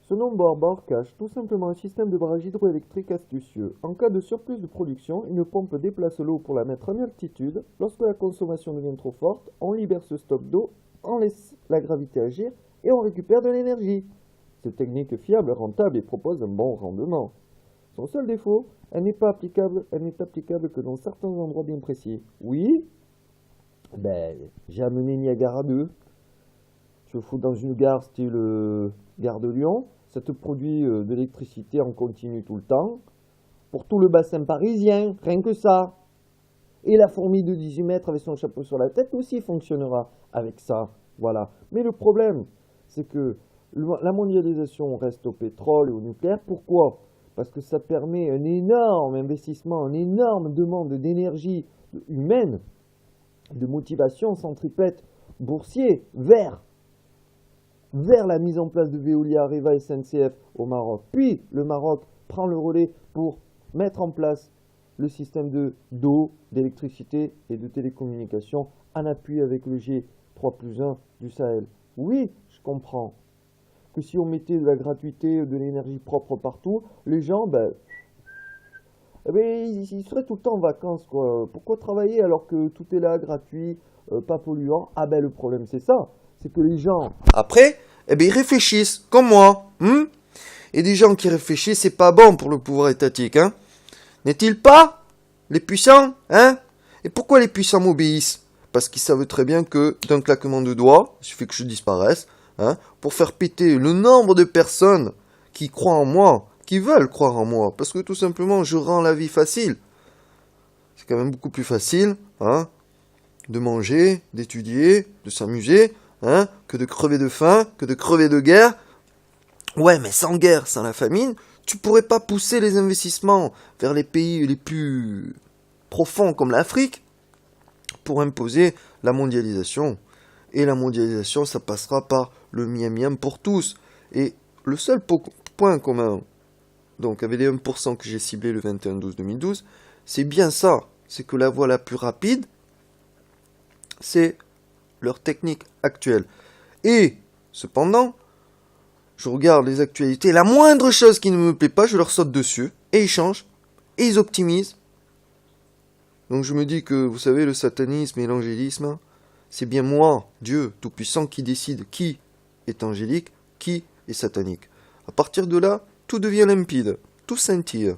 Ce nom bord cache tout simplement un système de barrage hydroélectrique astucieux. En cas de surplus de production, une pompe déplace l'eau pour la mettre en altitude. Lorsque la consommation devient trop forte, on libère ce stock d'eau, on laisse la gravité agir et on récupère de l'énergie. Cette technique est fiable, rentable et propose un bon rendement. Son seul défaut, elle n'est applicable que dans certains endroits bien précis. Oui, j'ai amené Niagara 2. Tu le fous dans une gare style gare de Lyon. Ça te produit de l'électricité en continu tout le temps. Pour tout le bassin parisien, rien que ça. Et la fourmi de 18 mètres avec son chapeau sur la tête aussi fonctionnera avec ça. Voilà. Mais le problème, c'est que la mondialisation reste au pétrole et au nucléaire. Pourquoi? Parce que ça permet un énorme investissement, une énorme demande d'énergie humaine, de motivation centripète boursier vers la mise en place de Veolia, Areva, SNCF au Maroc. Puis le Maroc prend le relais pour mettre en place le système d'eau, d'électricité et de télécommunication en appui avec le G3+1 du Sahel. Oui, je comprends que si on mettait de la gratuité, de l'énergie propre partout, les gens, ils seraient tout le temps en vacances, quoi. Pourquoi travailler alors que tout est là, gratuit, pas polluant? Le problème c'est ça, c'est que les gens, après, ils réfléchissent, comme moi. Et des gens qui réfléchissent, c'est pas bon pour le pouvoir étatique, hein. N'est-il pas? Les puissants, hein? Et pourquoi les puissants m'obéissent? Parce qu'ils savent très bien que d'un claquement de doigts, il suffit que je disparaisse, hein, pour faire péter le nombre de personnes qui croient en moi, qui veulent croire en moi, parce que tout simplement, je rends la vie facile. C'est quand même beaucoup plus facile, hein, de manger, d'étudier, de s'amuser, hein, que de crever de faim, que de crever de guerre. Ouais, mais sans guerre, sans la famine, tu pourrais pas pousser les investissements vers les pays les plus profonds comme l'Afrique pour imposer la mondialisation. Et la mondialisation, ça passera par le miam-miam pour tous. Et le seul point commun, donc avec les 1% que j'ai ciblé le 21-12-2012, c'est bien ça. C'est que la voie la plus rapide, c'est leur technique actuelle. Et, cependant, je regarde les actualités, la moindre chose qui ne me plaît pas, je leur saute dessus, et ils changent, et ils optimisent. Donc je me dis que, vous savez, le satanisme et l'angélisme, c'est bien moi, Dieu Tout-Puissant, qui décide qui est angélique, qui est satanique. À partir de là, tout devient limpide, tout scintille.